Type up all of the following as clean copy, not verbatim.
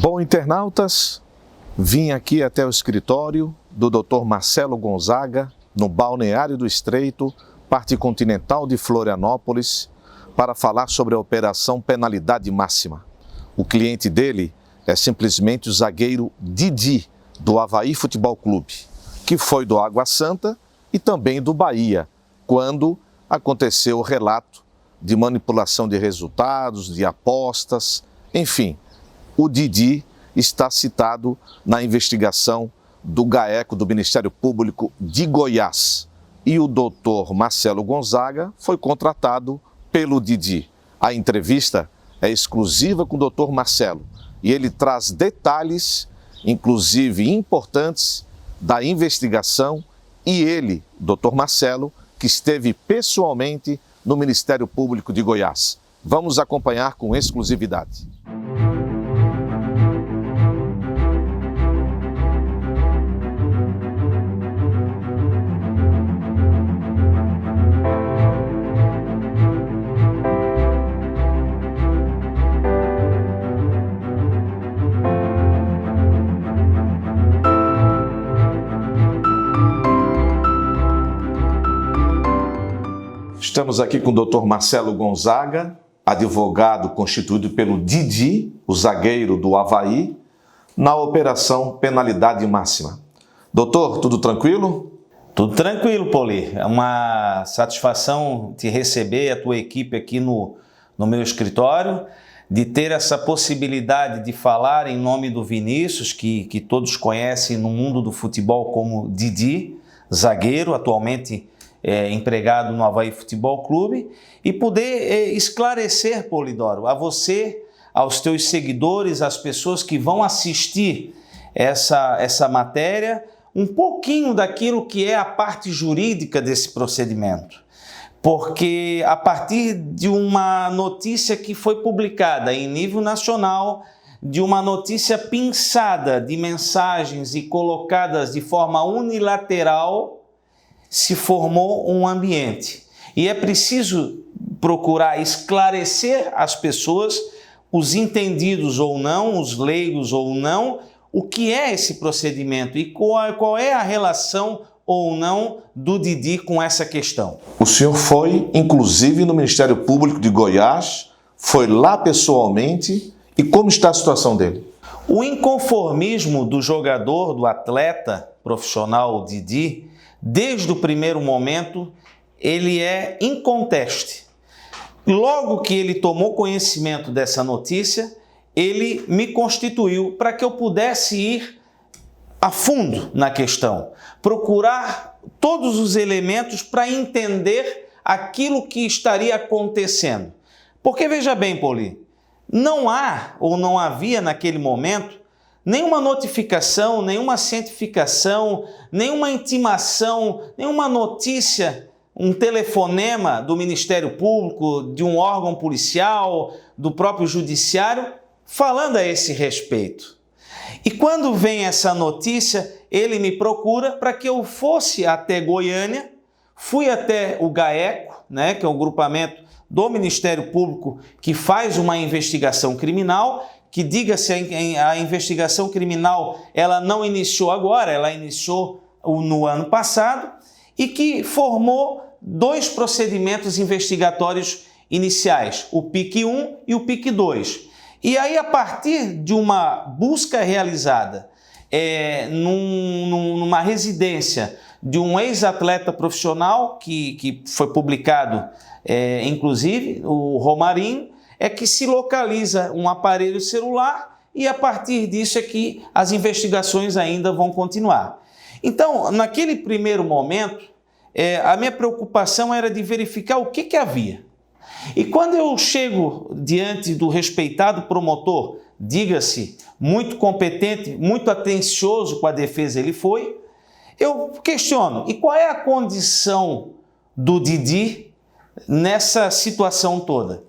Bom, internautas, vim aqui até o escritório do Dr. Marcelo Gonzaga, no Balneário do Estreito, parte continental de Florianópolis, para falar sobre a Operação Penalidade Máxima. O cliente dele é simplesmente o zagueiro Didi, do Avaí Futebol Clube, que foi do Água Santa e também do Bahia, quando aconteceu o relato de manipulação de resultados, de apostas, enfim. O Didi está citado na investigação do GAECO, do Ministério Público de Goiás. E o doutor Marcelo Gonzaga foi contratado pelo Didi. A entrevista é exclusiva com o doutor Marcelo e ele traz detalhes, inclusive importantes, da investigação e ele, doutor Marcelo, que esteve pessoalmente no Ministério Público de Goiás. Vamos acompanhar com exclusividade. Estamos aqui com o Dr. Marcelo Gonzaga, advogado constituído pelo Didi, o zagueiro do Avaí, na Operação Penalidade Máxima. Doutor, tudo tranquilo? Tudo tranquilo, Pauli. É uma satisfação te receber, a tua equipe aqui no meu escritório, de ter essa possibilidade de falar em nome do Vinícius, que todos conhecem no mundo do futebol como Didi, zagueiro, atualmente empregado no Avaí Futebol Clube, e poder esclarecer, Polidoro, a você, aos teus seguidores, às pessoas que vão assistir essa matéria, um pouquinho daquilo que é a parte jurídica desse procedimento. Porque a partir de uma notícia que foi publicada em nível nacional, de uma notícia pinçada de mensagens e colocadas de forma unilateral, se formou um ambiente. E é preciso procurar esclarecer às pessoas, os entendidos ou não, os leigos ou não, o que é esse procedimento e qual é a relação ou não do Didi com essa questão. O senhor foi, inclusive, no Ministério Público de Goiás, foi lá pessoalmente, e como está a situação dele? O inconformismo do jogador, do atleta profissional Didi, desde o primeiro momento, ele é inconteste. Logo que ele tomou conhecimento dessa notícia, ele me constituiu para que eu pudesse ir a fundo na questão, procurar todos os elementos para entender aquilo que estaria acontecendo. Porque veja bem, Pauli, não há ou não havia naquele momento nenhuma notificação, nenhuma cientificação, nenhuma intimação, nenhuma notícia, um telefonema do Ministério Público, de um órgão policial, do próprio Judiciário, falando a esse respeito. E quando vem essa notícia, ele me procura para que eu fosse até Goiânia, fui até o GAECO, que é o grupamento do Ministério Público que faz uma investigação criminal, que diga-se a investigação criminal, ela não iniciou agora, ela iniciou no ano passado e que formou dois procedimentos investigatórios iniciais, o PIC 1 e o PIC 2. E aí, a partir de uma busca realizada numa residência de um ex-atleta profissional, que foi publicado, inclusive, o Romarinho, é que se localiza um aparelho celular e a partir disso é que as investigações ainda vão continuar. Então, naquele primeiro momento, a minha preocupação era de verificar o que havia. E quando eu chego diante do respeitado promotor, diga-se, muito competente, muito atencioso com a defesa ele foi, eu questiono, e qual é a condição do Didi nessa situação toda?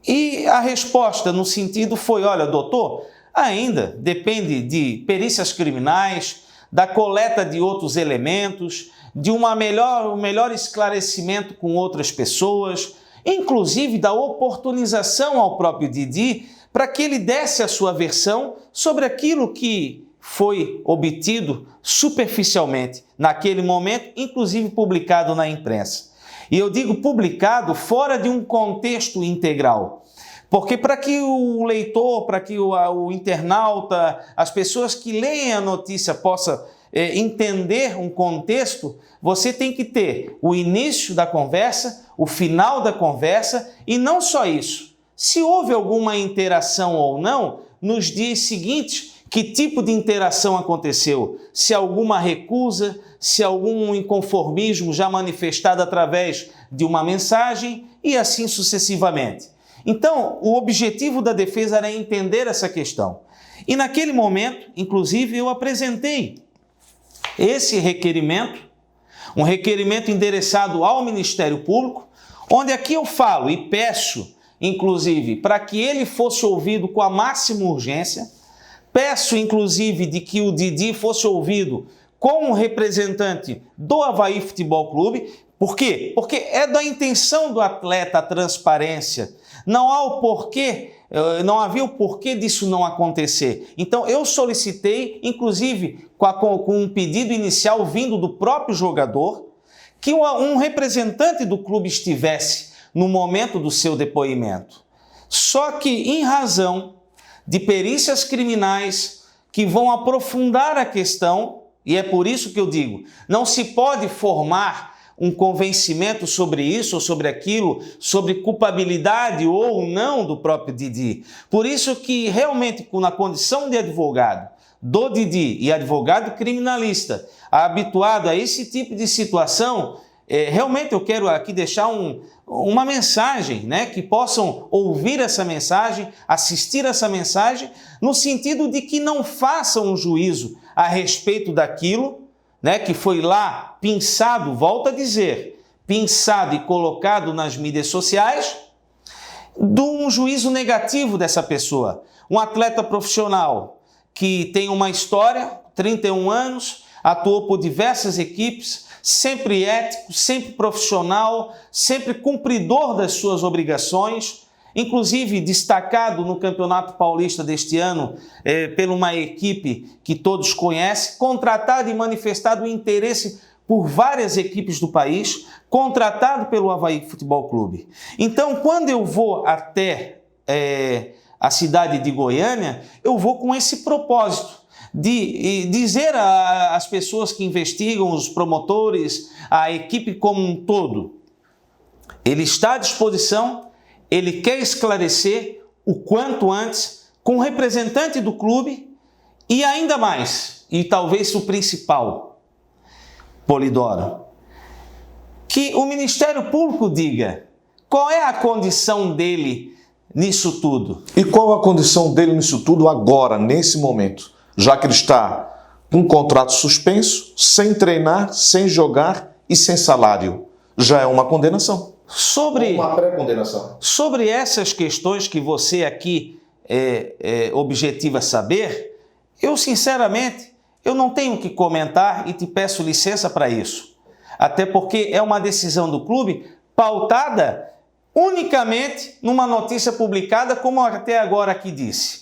E a resposta no sentido foi, olha, doutor, ainda depende de perícias criminais, da coleta de outros elementos, de um melhor esclarecimento com outras pessoas, inclusive da oportunização ao próprio Didi para que ele desse a sua versão sobre aquilo que foi obtido superficialmente naquele momento, inclusive publicado na imprensa. E eu digo publicado fora de um contexto integral. Porque para que o leitor, para que o internauta, as pessoas que leem a notícia possam entender um contexto, você tem que ter o início da conversa, o final da conversa e não só isso. Se houve alguma interação ou não, nos dias seguintes, que tipo de interação aconteceu? Se alguma recusa, se algum inconformismo já manifestado através de uma mensagem e assim sucessivamente. Então, o objetivo da defesa era entender essa questão. E naquele momento, inclusive, eu apresentei esse requerimento, um requerimento endereçado ao Ministério Público, onde aqui eu falo e peço, inclusive, para que ele fosse ouvido com a máxima urgência. Peço, inclusive, de que o Didi fosse ouvido como representante do Avaí Futebol Clube. Por quê? Porque é da intenção do atleta a transparência. Não havia o porquê disso não acontecer. Então, eu solicitei, inclusive, com um pedido inicial vindo do próprio jogador, que um representante do clube estivesse no momento do seu depoimento. Só que, em razão de perícias criminais que vão aprofundar a questão, e é por isso que eu digo, não se pode formar um convencimento sobre isso ou sobre aquilo, sobre culpabilidade ou não do próprio Didi. Por isso que realmente, na condição de advogado do Didi e advogado criminalista, habituado a esse tipo de situação, realmente eu quero aqui deixar uma mensagem, né, que possam ouvir essa mensagem, assistir essa mensagem, no sentido de que não façam um juízo a respeito daquilo, né, que foi lá pinçado, volto a dizer, pinçado e colocado nas mídias sociais, de um juízo negativo dessa pessoa. Um atleta profissional que tem uma história, 31 anos, atuou por diversas equipes, sempre ético, sempre profissional, sempre cumpridor das suas obrigações, inclusive destacado no Campeonato Paulista deste ano por uma equipe que todos conhecem, contratado e manifestado interesse por várias equipes do país, contratado pelo Avaí Futebol Clube. Então, quando eu vou até a cidade de Goiânia, eu vou com esse propósito de dizer às pessoas que investigam, os promotores, a equipe como um todo, ele está à disposição, ele quer esclarecer o quanto antes com o representante do clube e ainda mais, e talvez o principal, Polidoro, que o Ministério Público diga qual é a condição dele nisso tudo. E qual a condição dele nisso tudo agora, nesse momento? Já que ele está com um contrato suspenso, sem treinar, sem jogar e sem salário. Já é uma condenação. Uma pré-condenação. Sobre essas questões que você aqui objetiva saber, eu sinceramente, eu não tenho que comentar e te peço licença para isso. Até porque é uma decisão do clube pautada unicamente numa notícia publicada, como até agora aqui disse.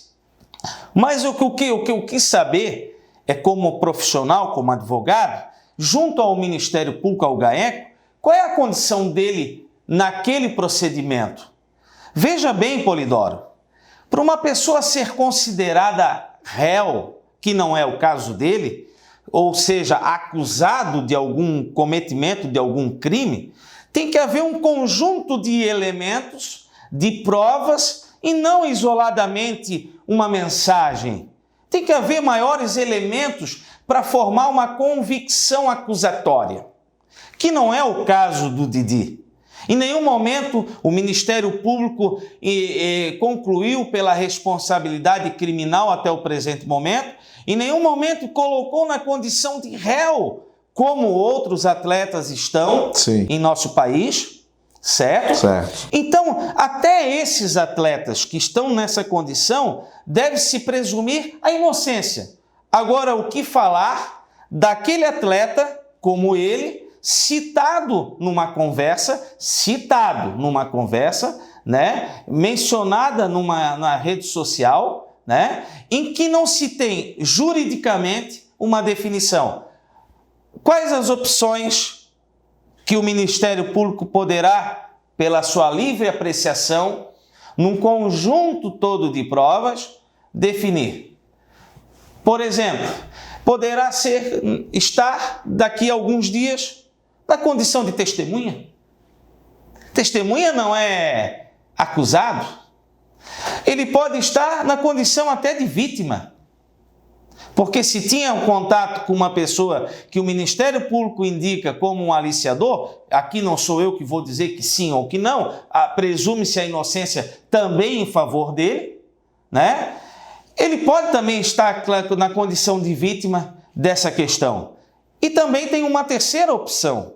Mas o que eu quis saber é, como profissional, como advogado, junto ao Ministério Público, ao GAECO, qual é a condição dele naquele procedimento. Veja bem, Polidoro, para uma pessoa ser considerada réu, que não é o caso dele, ou seja, acusado de algum cometimento de algum crime, tem que haver um conjunto de elementos, de provas, e não isoladamente uma mensagem. Tem que haver maiores elementos para formar uma convicção acusatória, que não é o caso do Didi. Em nenhum momento o Ministério Público concluiu pela responsabilidade criminal até o presente momento, em nenhum momento colocou na condição de réu, como outros atletas estão em nosso país. Certo? Então, até esses atletas que estão nessa condição, deve-se presumir a inocência. Agora, o que falar daquele atleta como ele, citado numa conversa né, mencionada na rede social, né, em que não se tem juridicamente uma definição. Quais as opções que o Ministério Público poderá, pela sua livre apreciação, num conjunto todo de provas, definir? Por exemplo, poderá estar daqui a alguns dias na condição de testemunha. Testemunha não é acusado. Ele pode estar na condição até de vítima. Porque se tinha um contato com uma pessoa que o Ministério Público indica como um aliciador, aqui não sou eu que vou dizer que sim ou que não, presume-se a inocência também em favor dele, né? Ele pode também estar na condição de vítima dessa questão. E também tem uma terceira opção: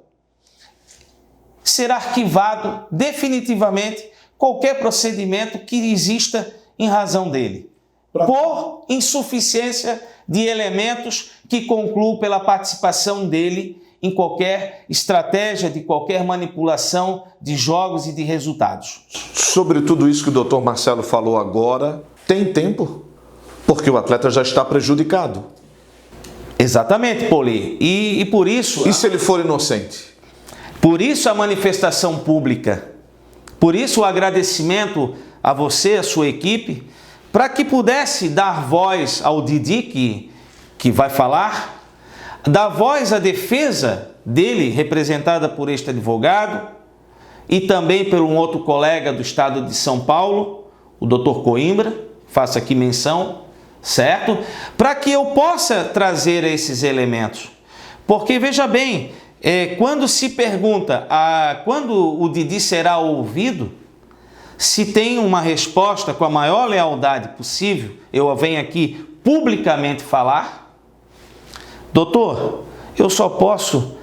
ser arquivado definitivamente qualquer procedimento que exista em razão dele, por insuficiência de elementos que concluam pela participação dele em qualquer estratégia, de qualquer manipulação de jogos e de resultados. Sobre tudo isso que o doutor Marcelo falou agora, tem tempo? Porque o atleta já está prejudicado. Exatamente, Poli. E por isso... E se ele for inocente? Por isso a manifestação pública, por isso o agradecimento a você, a sua equipe, para que pudesse dar voz ao Didi, que vai falar, dar voz à defesa dele, representada por este advogado, e também por um outro colega do estado de São Paulo, o doutor Coimbra, faço aqui menção, certo? Para que eu possa trazer esses elementos. Porque, veja bem, quando se pergunta quando o Didi será ouvido, se tem uma resposta com a maior lealdade possível, eu venho aqui publicamente falar: doutor, eu só posso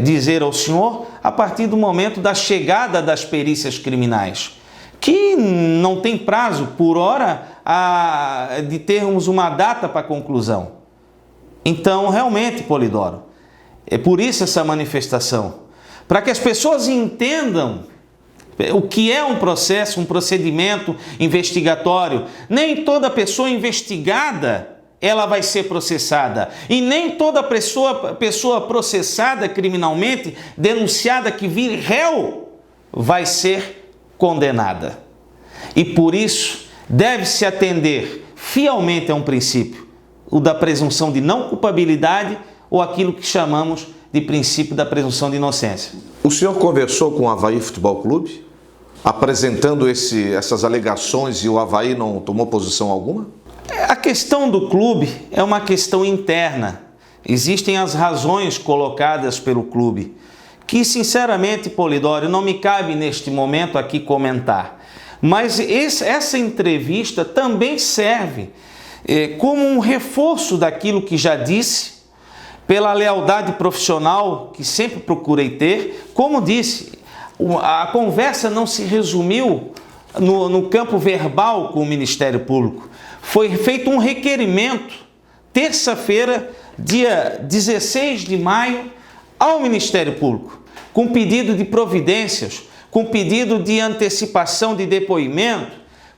dizer ao senhor a partir do momento da chegada das perícias criminais, que não tem prazo por hora de termos uma data para conclusão. Então, realmente, Polidoro, é por isso essa manifestação, para que as pessoas entendam o que é um processo, um procedimento investigatório. Nem toda pessoa investigada ela vai ser processada. E nem toda pessoa processada criminalmente, denunciada que vir réu, vai ser condenada. E por isso deve-se atender fielmente a um princípio, o da presunção de não culpabilidade, ou aquilo que chamamos de princípio da presunção de inocência. O senhor conversou com o Avaí Futebol Clube, apresentando essas alegações, e o Avaí não tomou posição alguma? A questão do clube é uma questão interna. Existem as razões colocadas pelo clube, que sinceramente, Polidoro, não me cabe neste momento aqui comentar. Mas essa entrevista também serve como um reforço daquilo que já disse, pela lealdade profissional que sempre procurei ter. Como disse, a conversa não se resumiu no campo verbal com o Ministério Público. Foi feito um requerimento, terça-feira, dia 16 de maio, ao Ministério Público, com pedido de providências, com pedido de antecipação de depoimento,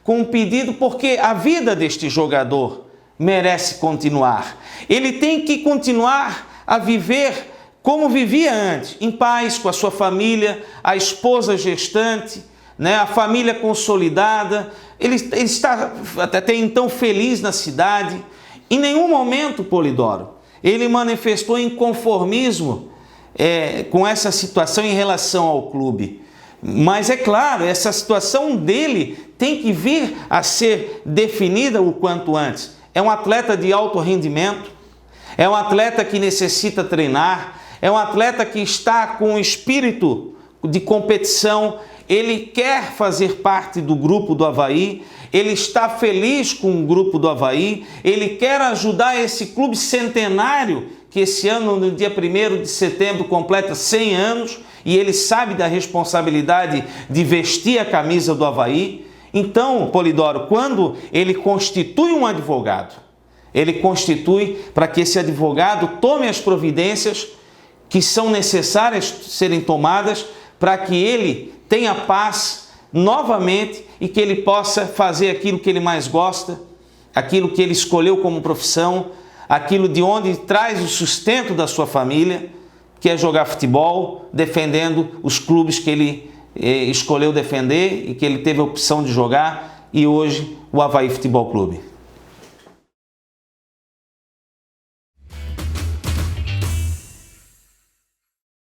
com pedido porque a vida deste jogador merece continuar. Ele tem que continuar a viver como vivia antes, em paz com a sua família, a esposa gestante, né, a família consolidada. Ele está até então feliz na cidade. Em nenhum momento, Polidoro, ele manifestou inconformismo com essa situação em relação ao clube. Mas é claro, essa situação dele tem que vir a ser definida o quanto antes. É um atleta de alto rendimento, é um atleta que necessita treinar, é um atleta que está com espírito de competição, ele quer fazer parte do grupo do Avaí, ele está feliz com o grupo do Avaí, ele quer ajudar esse clube centenário, que esse ano, no dia 1º de setembro, completa 100 anos, e ele sabe da responsabilidade de vestir a camisa do Avaí. Então, Polidoro, quando ele constitui um advogado, ele constitui para que esse advogado tome as providências que são necessárias serem tomadas para que ele tenha paz novamente e que ele possa fazer aquilo que ele mais gosta, aquilo que ele escolheu como profissão, aquilo de onde traz o sustento da sua família, que é jogar futebol, defendendo os clubes que ele escolheu defender e que ele teve a opção de jogar, e hoje o Avaí Futebol Clube.